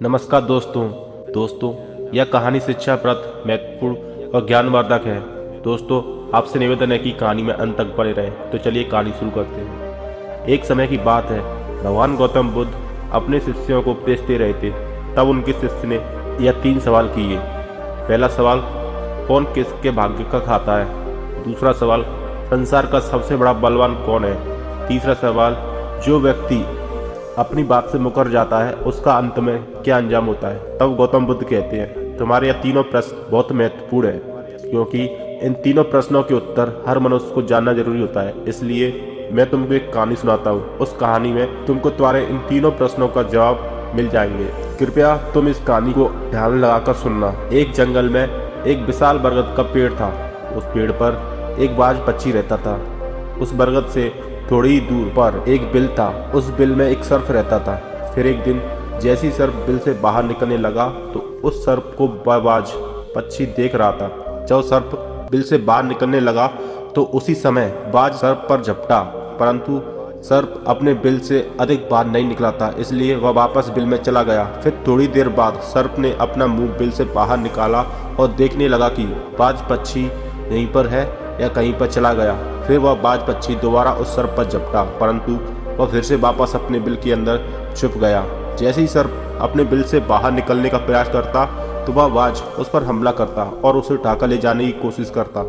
नमस्कार दोस्तों यह कहानी शिक्षाप्रद महत्वपूर्ण और ज्ञानवर्धक है। दोस्तों, आपसे निवेदन है कि कहानी में अंत तक बने रहें। तो चलिए कहानी शुरू करते हैं। एक समय की बात है, भगवान गौतम बुद्ध अपने शिष्यों को उपदेश दे रहे थे। तब उनके शिष्य ने यह 3 सवाल किए। पहला सवाल, कौन किसके भाग्य का खाता है। दूसरा सवाल, संसार का सबसे बड़ा बलवान कौन है। तीसरा सवाल, जो व्यक्ति अपनी बात से मुकर जाता है उसका अंत में क्या अंजाम होता है। तब गौतम बुद्ध कहते हैं, तुम्हारे यह तीनों प्रश्न बहुत महत्वपूर्ण है, क्योंकि इन तीनों प्रश्नों के उत्तर हर मनुष्य को जानना जरूरी होता है। इसलिए मैं तुमको एक कहानी सुनाता हूँ। उस कहानी में तुमको तुम्हारे इन तीनों प्रश्नों का जवाब मिल जाएंगे। कृपया तुम इस कहानी को ध्यान लगाकर सुनना। एक जंगल में एक विशाल बरगद का पेड़ था। उस पेड़ पर एक बाज पक्षी रहता था। उस बरगद से थोड़ी दूर पर एक बिल था। उस बिल में एक सर्प रहता था। फिर एक दिन जैसी सर्प बिल से बाहर निकलने लगा तो उस सर्प को बाज पक्षी देख रहा था। जब सर्प बिल से बाहर निकलने लगा तो उसी समय बाज सर्प पर झपटा, परंतु सर्प अपने बिल से अधिक बाहर नहीं निकला था, इसलिए वह वापस बिल में चला गया। फिर थोड़ी देर बाद सर्प ने अपना मुंह बिल से बाहर निकाला और देखने लगा कि बाज पक्षी यहीं पर है या कहीं पर चला गया। फिर वह बाज पक्षी दोबारा उस सर्प पर झपटा, परंतु वह फिर से वापस अपने बिल के अंदर छुप गया। जैसे ही सर्प अपने बिल से बाहर निकलने का प्रयास करता तो वह बाज उस पर हमला करता और उसे उठाकर ले जाने की कोशिश करता।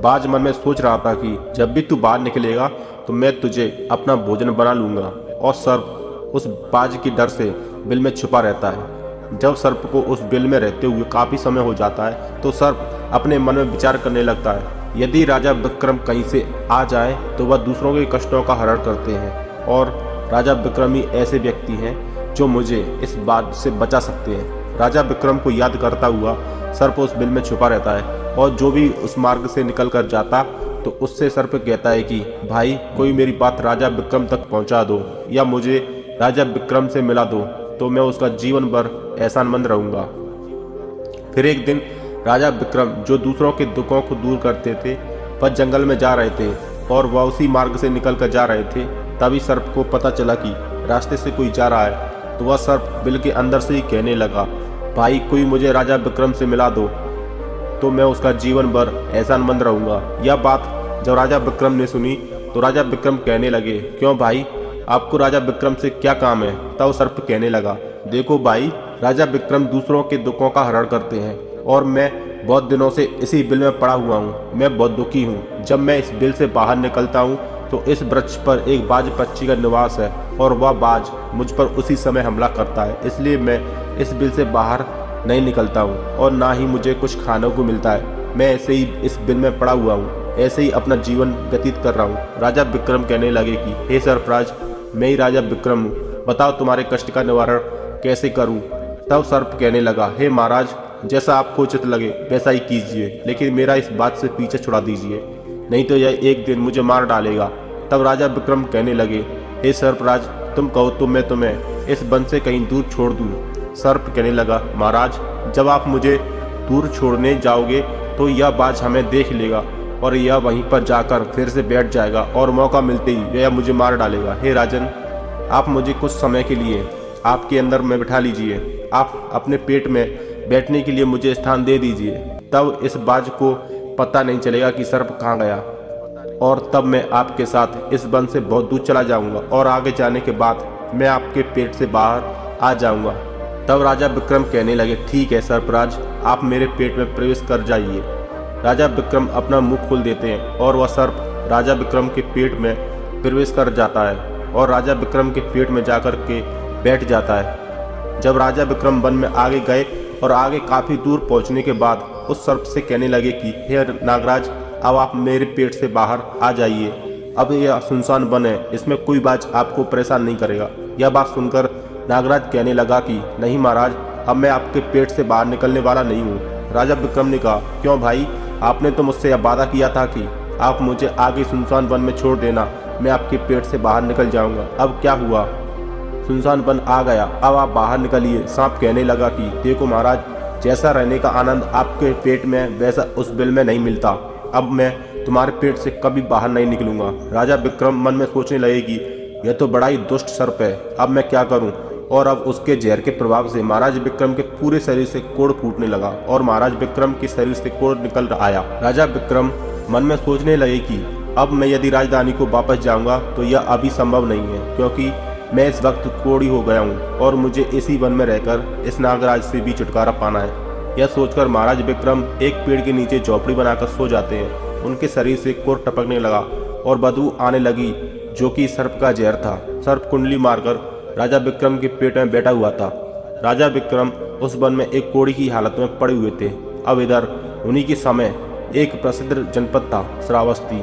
बाज मन में सोच रहा था कि जब भी तू बाहर निकलेगा तो मैं तुझे अपना भोजन बना लूंगा, और सर्प उस बाज की डर से बिल में छुपा रहता है। जब सर्प को उस बिल में रहते हुए काफी समय हो जाता है तो सर्प अपने मन में विचार करने लगता है, यदि राजा विक्रम कहीं से आ जाए तो वह दूसरों के कष्टों का हरण करते हैं, और राजा विक्रम ही ऐसे व्यक्ति हैं जो मुझे इस बात से बचा सकते हैं। राजा विक्रम को याद करता हुआ सर्प उस बिल में छुपा रहता है, और जो भी उस मार्ग से निकल कर जाता तो उससे सर्प कहता है कि भाई, कोई मेरी बात राजा विक्रम तक पहुंचा दो या मुझे राजा विक्रम से मिला दो, तो मैं उसका जीवन भर एहसानमंद रहूंगा। फिर एक दिन राजा विक्रम, जो दूसरों के दुखों को दूर करते थे, वह जंगल में जा रहे थे और वह उसी मार्ग से निकल कर जा रहे थे। तभी सर्प को पता चला कि रास्ते से कोई जा रहा है, तो वह सर्प बिल के अंदर से ही कहने लगा, भाई, कोई मुझे राजा विक्रम से मिला दो तो मैं उसका जीवन भर एहसानमंद रहूंगा। यह बात जब राजा विक्रम ने सुनी तो राजा विक्रम कहने लगे, क्यों भाई, आपको राजा विक्रम से क्या काम है। तब सर्प कहने लगा, देखो भाई, राजा विक्रम दूसरों के दुखों का हरण करते हैं और मैं बहुत दिनों से इसी बिल में पड़ा हुआ हूँ। मैं बहुत दुखी हूँ। जब मैं इस बिल से बाहर निकलता हूँ तो इस वृक्ष पर एक बाज पक्षी का निवास है और वह बाज मुझ पर उसी समय हमला करता है, इसलिए मैं इस बिल से बाहर नहीं निकलता हूँ और ना ही मुझे कुछ खाने को मिलता है। मैं ऐसे ही इस बिल में पड़ा हुआ हूँ, ऐसे ही अपना जीवन व्यतीत कर रहा हूँ। राजा विक्रम कहने लगे कि हे सर्पराज, मैं ही राजा विक्रम हूँ, बताओ तुम्हारे कष्ट का निवारण कैसे करूँ। तब सर्प कहने लगा, हे महाराज, जैसा आपको उचित लगे वैसा ही कीजिए, लेकिन मेरा इस बात से पीछे छुड़ा दीजिए, नहीं तो यह एक दिन मुझे मार डालेगा। तब राजा विक्रम कहने लगे, हे सर्पराज, तुम कहो तो मैं तुम्हें इस वन से कहीं दूर छोड़ दूं। सर्प कहने लगा, महाराज, जब आप मुझे दूर छोड़ने जाओगे तो यह बाज हमें देख लेगा और यह वहीं पर जाकर फिर से बैठ जाएगा और मौका मिलते ही यह मुझे मार डालेगा। हे राजन, आप मुझे कुछ समय के लिए आपके अंदर में बिठा लीजिए। आप अपने पेट में बैठने के लिए मुझे स्थान दे दीजिए। तब इस बाज को पता नहीं चलेगा कि सर्प कहाँ गया, और तब मैं आपके साथ इस वन से बहुत दूर चला जाऊंगा और आगे जाने के बाद मैं आपके पेट से बाहर आ जाऊंगा। तब राजा विक्रम कहने लगे, ठीक है सर्पराज, आप मेरे पेट में प्रवेश कर जाइए। राजा विक्रम अपना मुंह खोल देते हैं और वह सर्प राजा विक्रम के पेट में प्रवेश कर जाता है और राजा विक्रम के पेट में जाकर के बैठ जाता है। जब राजा विक्रम वन में आगे गए और आगे काफी दूर पहुंचने के बाद उस सर्प से कहने लगे कि हे नागराज, अब आप मेरे पेट से बाहर आ जाइए। अब यह सुनसान वन है, इसमें कोई बाज आपको परेशान नहीं करेगा। यह बात सुनकर नागराज कहने लगा कि नहीं महाराज, अब मैं आपके पेट से बाहर निकलने वाला नहीं हूँ। राजा विक्रम ने कहा, क्यों भाई, आपने तो मुझसे यह वादा किया था कि आप मुझे आगे सुनसान वन में छोड़ देना, मैं आपके पेट से बाहर निकल जाऊंगा। अब क्या हुआ, सुनसान वन आ गया, अब आप बाहर निकलिए। सांप कहने लगा कि देखो महाराज, जैसा रहने का आनंद आपके पेट में वैसा उस बिल में नहीं मिलता। अब मैं तुम्हारे पेट से कभी बाहर नहीं निकलूंगा। राजा विक्रम मन में सोचने लगे कि यह तो बड़ा ही दुष्ट सर्प है, अब मैं क्या करूं। और अब उसके जहर के प्रभाव से महाराज विक्रम के पूरे शरीर से कोढ़ फूटने लगा और महाराज विक्रम के शरीर से कोढ़ निकल आया। राजा विक्रम मन में सोचने लगे कि अब मैं यदि राजधानी को वापस जाऊंगा तो यह अभी संभव नहीं है, क्योंकि मैं इस वक्त कोढ़ी हो गया हूँ और मुझे इसी वन में रहकर इस नागराज से भी छुटकारा पाना है। यह सोचकर महाराज विक्रम एक पेड़ के नीचे झोपड़ी बनाकर सो जाते हैं। उनके शरीर से कोढ़ टपकने लगा और बदबू आने लगी, जो कि सर्प का जहर था। सर्प कुंडली मारकर राजा विक्रम के पेट में बैठा हुआ था। राजा विक्रम उस वन में एक कोढ़ी की हालत में पड़े हुए थे। अब इधर उन्हीं के समय एक प्रसिद्ध जनपद था श्रावस्ती।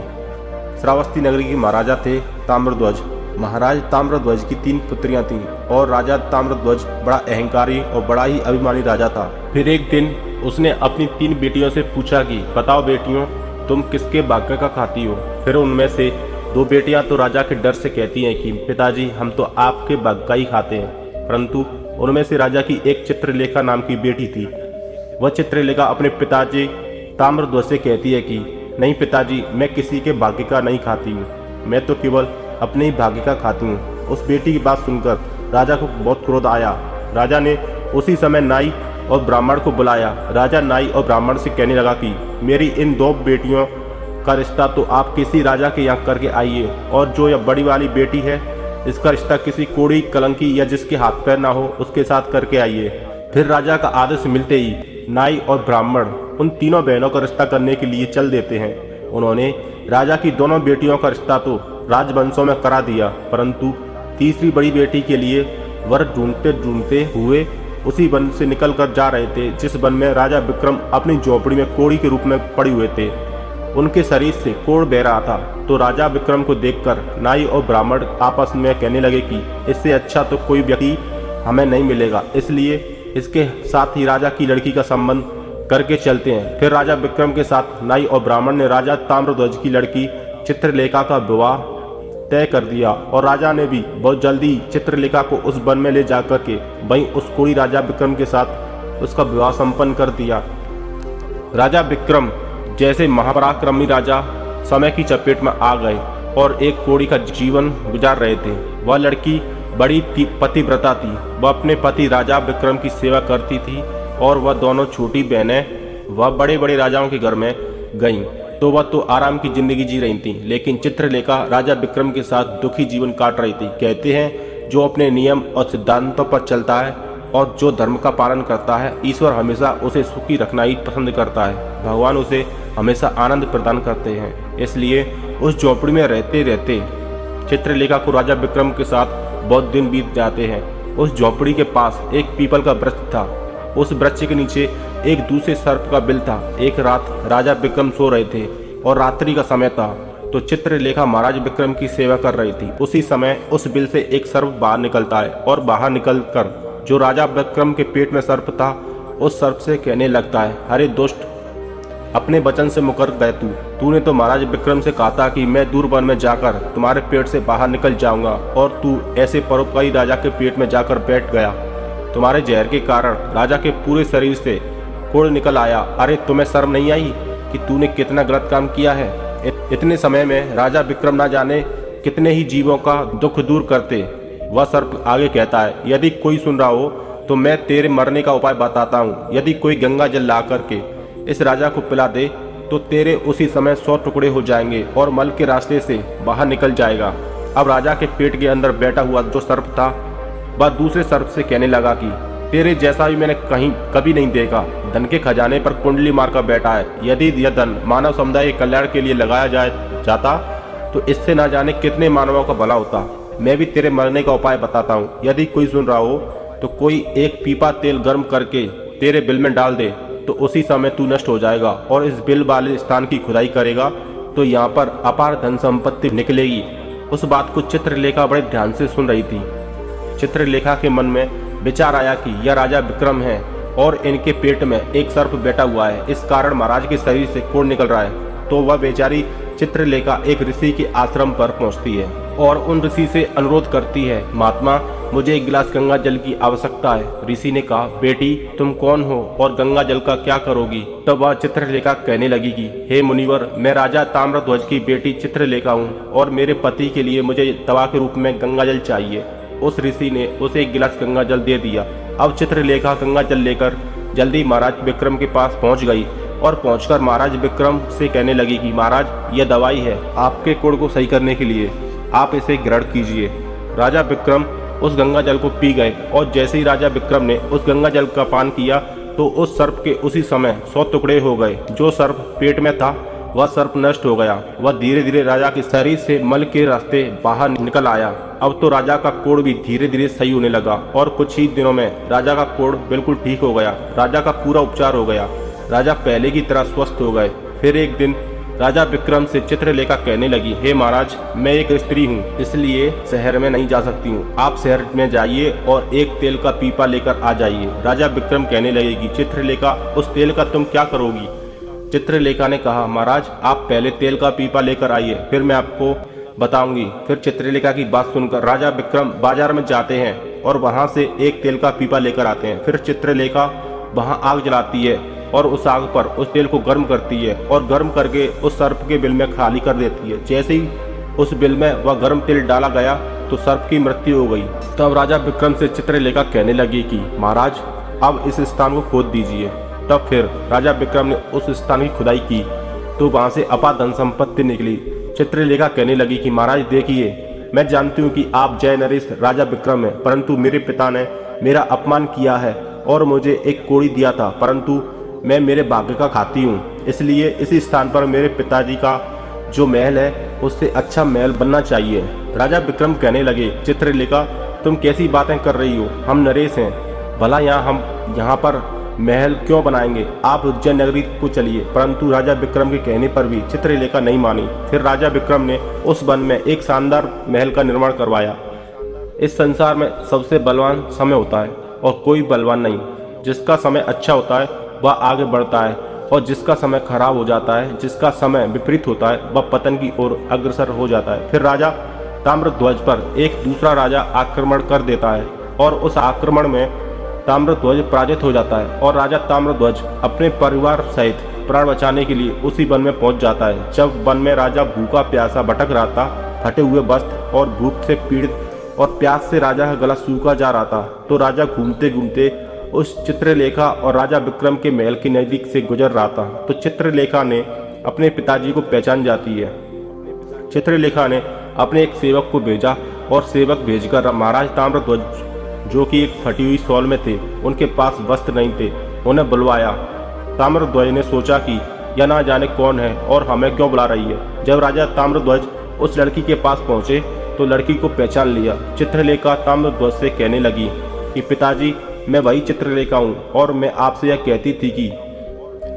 श्रावस्ती नगरी के महाराजा थे ताम्रध्वज। महाराज ताम्रध्वज की 3 पुत्रियां थीं और राजा ताम्रध्वज बड़ा अहंकारी और बड़ा ही अभिमानी राजा था। फिर एक दिन उसने अपनी 3 बेटियों से पूछा कि बताओ बेटियों, तुम किसके भाग्य का खाती हो। फिर उनमें से 2 बेटियां तो राजा के डर से कहती हैं कि पिताजी हम तो आपके भाग्य का ही खाते हैं, परंतु उनमें से राजा की एक चित्रलेखा नाम की बेटी थी। वह चित्रलेखा अपने पिताजी ताम्रध्वज से कहती है कि नहीं पिताजी, मैं किसी के भाग्य का नहीं खाती हूँ, मैं तो केवल अपने ही भाग्य का खाती हूँ। उस बेटी की बात सुनकर राजा को बहुत क्रोध आया। राजा ने उसी समय नाई और ब्राह्मण को बुलाया। राजा नाई और ब्राह्मण से कहने लगा कि मेरी इन 2 बेटियों का रिश्ता तो आप किसी राजा के यहाँ करके आइए, और जो यह बड़ी वाली बेटी है इसका रिश्ता किसी कोढ़ी कलंकी या जिसके हाथ पैर ना हो उसके साथ करके आइए। फिर राजा का आदेश मिलते ही नाई और ब्राह्मण उन तीनों बहनों का रिश्ता करने के लिए चल देते हैं। उन्होंने राजा की दोनों बेटियों का रिश्ता तो राजवंशों में करा दिया, परंतु तीसरी बड़ी बेटी के लिए वर ढूंढते ढूंढते हुए उसी वन से निकल कर जा रहे थे जिस वन में राजा विक्रम अपनी झोपड़ी में कोढ़ी के रूप में पड़े हुए थे। उनके शरीर से कोढ़ बह रहा था। तो राजा विक्रम को देखकर नाई और ब्राह्मण आपस में कहने लगे कि इससे अच्छा तो कोई व्यक्ति हमें नहीं मिलेगा, इसलिए इसके साथ ही राजा की लड़की का संबंध करके चलते हैं। फिर राजा विक्रम के साथ नाई और ब्राह्मण ने राजा ताम्रध्वज की लड़की चित्रलेखा का विवाह तय कर दिया और राजा ने भी बहुत जल्दी चित्रलेखा को उस वन में ले जाकर के वहीं उस कोढ़ी राजा विक्रम के साथ उसका विवाह संपन्न कर दिया। राजा विक्रम जैसे महापराक्रमी राजा समय की चपेट में आ गए और एक कोढ़ी का जीवन गुजार रहे थे। वह लड़की बड़ी पतिव्रता थी। वह अपने पति राजा विक्रम की सेवा करती थी और वह दोनों छोटी बहनें वह बड़े बड़े राजाओं के घर में गईं, तो वह तो आराम की जिंदगी जी रही थी, लेकिन चित्रलेखा राजा विक्रम के साथ दुखी जीवन काट रही थी। कहते हैं जो अपने नियम और सिद्धांतों पर चलता है और जो धर्म का पालन करता है, ईश्वर हमेशा उसे सुखी रखना ही पसंद करता है। भगवान उसे हमेशा आनंद प्रदान करते हैं। इसलिए उस झोपड़ी में रहते रहते चित्रलेखा को राजा विक्रम के साथ बहुत दिन बीत जाते हैं। उस झोपड़ी के पास एक पीपल का वृक्ष था। उस वृक्ष के नीचे एक दूसरे सर्प का बिल था। एक रात राजा विक्रम सो रहे थे और रात्रि का समय था, तो चित्रलेखा महाराज विक्रम की सेवा कर रही थी। उसी समय उस बिल से एक सर्प बाहर निकलता है और बाहर निकलकर जो राजा विक्रम के पेट में सर्प था उस सर्प से कहने लगता है, अरे दुष्ट, अपने वचन से मुकर गए तूने तो महाराज विक्रम से कहा था कि मैं दूर वन में जाकर तुम्हारे पेट से बाहर निकल जाऊंगा, और तू ऐसे परोपकारी राजा के पेट में जाकर बैठ गया। तुम्हारे जहर के कारण राजा के पूरे शरीर से कोढ़ निकल आया। अरे तुम्हें शर्म नहीं आई कि तूने कितना गलत काम किया है। इतने समय में राजा विक्रम ना जाने कितने ही जीवों का दुख दूर करते। वह सर्प आगे कहता है, यदि कोई सुन रहा हो तो मैं तेरे मरने का उपाय बताता हूँ। यदि कोई गंगा जल ला करके इस राजा को पिला दे तो तेरे उसी समय 100 टुकड़े हो जाएंगे और मल के रास्ते से बाहर निकल जाएगा। अब राजा के पेट के अंदर बैठा हुआ जो सर्प था वह दूसरे सर्प से कहने लगा कि तेरे जैसा भी मैंने कहीं कभी नहीं देखा। धन के खजाने पर कुंडली मारकर बैठा है। यदि यह धन मानव समुदाय के कल्याण के लिए लगाया जाता तो इससे ना जाने कितने मानवों का भला होता। मैं भी तेरे मरने का उपाय बताता हूँ। यदि कोई सुन रहा हो तो कोई एक पीपा तेल गर्म करके तेरे बिल में डाल दे तो उसी समय तू नष्ट हो जाएगा, और इस बिल वाले स्थान की खुदाई करेगा तो यहाँ पर अपार धन संपत्ति निकलेगी। उस बात को चित्रलेखा बड़े ध्यान से सुन रही थी। चित्रलेखा के मन में विचार आया कि यह राजा विक्रम है और इनके पेट में एक सर्प बैठा हुआ है, इस कारण महाराज के शरीर से कोढ़ निकल रहा है। तो वह बेचारी चित्रलेखा एक ऋषि के आश्रम पर पहुंचती है और उन ऋषि से अनुरोध करती है, महात्मा मुझे एक गिलास गंगा जल की आवश्यकता है। ऋषि ने कहा, बेटी तुम कौन हो और गंगा जल का क्या करोगी। तब वह चित्रलेखा कहने लगी कि हे मुनिवर, मैं राजा ताम्रध्वज की बेटी चित्रलेखा हूँ और मेरे पति के लिए मुझे दवा के रूप में गंगा जल चाहिए। उस ऋषि ने उसे एक गिलास गंगा जल दे दिया। अब चित्रलेखा गंगा जल लेकर जल्दी महाराज विक्रम के पास पहुंच गई और पहुंचकर महाराज विक्रम से कहने लगी कि महाराज, यह दवाई है आपके कोढ़ को सही करने के लिए, आप इसे ग्रहण कीजिए। राजा विक्रम उस गंगा जल को पी गए और जैसे ही राजा विक्रम ने उस गंगा जल का पान किया तो उस सर्प के उसी समय 100 टुकड़े हो गए। जो सर्प पेट में था वह सर्प नष्ट हो गया। वह धीरे धीरे राजा के शरीर से मल के रास्ते बाहर निकल आया। अब तो राजा का कोढ़ भी धीरे धीरे सही होने लगा और कुछ ही दिनों में राजा का कोढ़ बिल्कुल ठीक हो गया। राजा का पूरा उपचार हो गया। राजा पहले की तरह स्वस्थ हो गए। फिर एक दिन राजा विक्रम से चित्रलेखा कहने लगी, हे महाराज, मैं एक स्त्री हूँ, इसलिए शहर में नहीं जा सकती हूँ। आप शहर में जाइए और एक तेल का पीपा लेकर आ जाइए। राजा विक्रम कहने लगेगी, चित्रलेखा, उस तेल का तुम क्या करोगी? चित्रलेखा ने कहा, महाराज, आप पहले तेल का पीपा लेकर आइए, फिर मैं आपको बताऊंगी। फिर चित्रलेखा की बात सुनकर राजा विक्रम बाजार में जाते हैं और वहां से एक तेल का पीपा लेकर आते हैं। फिर चित्रलेखा वहां आग जलाती है और उस आग पर उस तेल को गर्म करती है और गर्म करके उस सर्प के बिल में खाली कर देती है। जैसे ही उस बिल में वह गर्म तेल डाला गया तो सर्प की मृत्यु हो गई। तब राजा विक्रम से चित्रलेखा कहने लगी कि महाराज, अब इस स्थान को खोद दीजिए। तब फिर राजा विक्रम ने उस स्थान की खुदाई की तो वहां से अपार धन संपत्ति निकली। चित्रलेखा कहने लगी कि महाराज देखिए, मैं जानती हूँ कि आप जय नरेश राजा विक्रम हैं, परंतु मेरे पिता ने मेरा अपमान किया है और मुझे एक कोड़ी दिया था, परंतु मैं मेरे भाग्य का खाती हूँ, इसलिए इसी स्थान पर मेरे पिताजी का जो महल है उससे अच्छा महल बनना चाहिए। राजा विक्रम कहने लगे, चित्रलेखा, तुम कैसी बातें कर रही हो? हम नरेश हैं, भला हम यहाँ पर महल क्यों बनाएंगे? आप उज्जैन नगरी को चलिए। परंतु राजा विक्रम के कहने पर भी चित्रलेखा नहीं मानी। फिर राजा विक्रम ने उस वन में एक शानदार महल का निर्माण करवाया। इस संसार में सबसे बलवान समय होता है और कोई बलवान नहीं। जिसका समय अच्छा होता है वह आगे बढ़ता है और जिसका समय खराब हो जाता है, जिसका समय विपरीत होता है, वह पतन की ओर अग्रसर हो जाता है। फिर राजा ताम्रध्वज पर एक दूसरा राजा आक्रमण कर देता है और उस आक्रमण में ताम्रध्वज पराजित हो जाता है और राजा ताम्रध्वज अपने परिवार सहित प्राण बचाने के लिए उसी वन में पहुंच जाता है। जब वन में राजा भूखा प्यासा भटक रहा था, फटे हुए वस्त्र और भूख से पीड़ित और प्यास से राजा का गला सूखा जा रहा था, तो राजा घूमते घूमते उस चित्रलेखा और राजा विक्रम के महल के नजदीक से गुजर रहा था। तो चित्रलेखा ने अपने पिताजी को पहचान जाती है। चित्रलेखा ने अपने एक सेवक को भेजा और सेवक भेजकर महाराज ताम्रध्वज, जो कि एक फटी हुई शॉल में थे, उनके पास वस्त्र नहीं थे, उन्हें बुलवाया। ताम्रध्वज ने सोचा कि यह ना जाने कौन है और हमें क्यों बुला रही है। जब राजा ताम्रध्वज उस लड़की के पास पहुंचे तो लड़की को पहचान लिया। चित्रलेखा ताम्रध्वज से कहने लगी कि पिताजी, मैं वही चित्रलेखा हूँ और मैं आपसे यह कहती थी कि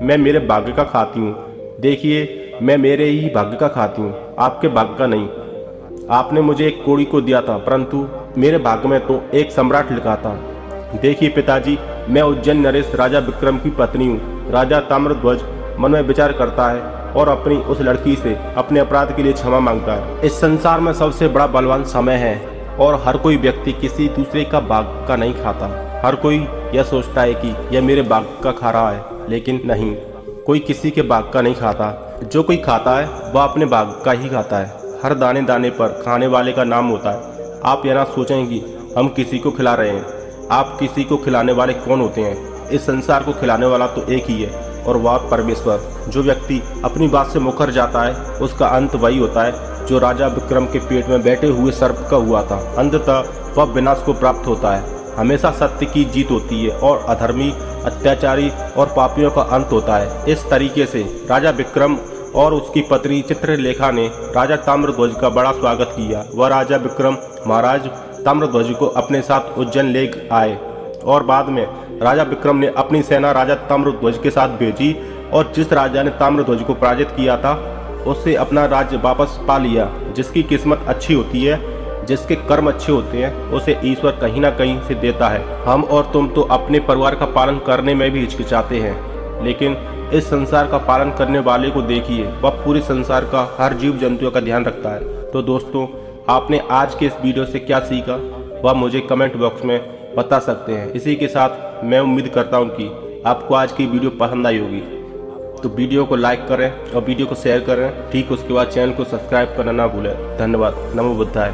मैं मेरे भाग्य का खाती हूँ। देखिए, मैं मेरे ही भाग्य का खाती हूँ, आपके भाग्य का नहीं। आपने मुझे एक कोड़ी को दिया था, परंतु मेरे भाग्य में तो एक सम्राट लिखा था। देखिए पिताजी, मैं उज्जैन नरेश राजा विक्रम की पत्नी हूँ। राजा ताम्रध्वज मन में विचार करता है और अपनी उस लड़की से अपने अपराध के लिए क्षमा मांगता है। इस संसार में सबसे बड़ा बलवान समय है और हर कोई व्यक्ति किसी दूसरे का भाग्य का नहीं खाता। हर कोई यह सोचता है कि यह मेरे भाग्य का खा रहा है, लेकिन नहीं, कोई किसी के भाग्य का नहीं खाता। जो कोई खाता है वह अपने भाग्य का ही खाता है। हर दाने दाने पर खाने वाले का नाम होता है। आप यह ना सोचें कि हम किसी को खिला रहे हैं। आप किसी को खिलाने वाले कौन होते हैं? इस संसार को खिलाने वाला तो एक ही है और वह परमेश्वर। जो व्यक्ति अपनी बात से मुकर जाता है उसका अंत वही होता है जो राजा विक्रम के पेट में बैठे हुए सर्प का हुआ था। अंततः वह विनाश को प्राप्त होता है। हमेशा सत्य की जीत होती है और अधर्मी, अत्याचारी और पापियों का अंत होता है। इस तरीके से राजा विक्रम और उसकी पत्नी चित्रलेखा ने राजा ताम्रध्वज का बड़ा स्वागत किया। वह राजा विक्रम महाराज ताम्रध्वज को अपने साथ उज्जैन ले आए और बाद में राजा विक्रम ने अपनी सेना राजा ताम्रध्वज के साथ भेजी और जिस राजा ने ताम्रध्वज को पराजित किया था उससे अपना राज्य वापस पा लिया। जिसकी किस्मत अच्छी होती है, जिसके कर्म अच्छे होते हैं, उसे ईश्वर कहीं ना कहीं से देता है। हम और तुम तो अपने परिवार का पालन करने में भी हिचकिचाते हैं, लेकिन इस संसार का पालन करने वाले को देखिए, वह पूरे संसार का हर जीव जंतुओं का ध्यान रखता है। तो दोस्तों, आपने आज के इस वीडियो से क्या सीखा वह मुझे कमेंट बॉक्स में बता सकते हैं। इसी के साथ मैं उम्मीद करता हूँ कि आपको आज की वीडियो पसंद आई होगी। तो वीडियो को लाइक करें और वीडियो को शेयर करें। ठीक उसके बाद चैनल को सब्सक्राइब करना ना भूलें। धन्यवाद। नमो बुद्धाय।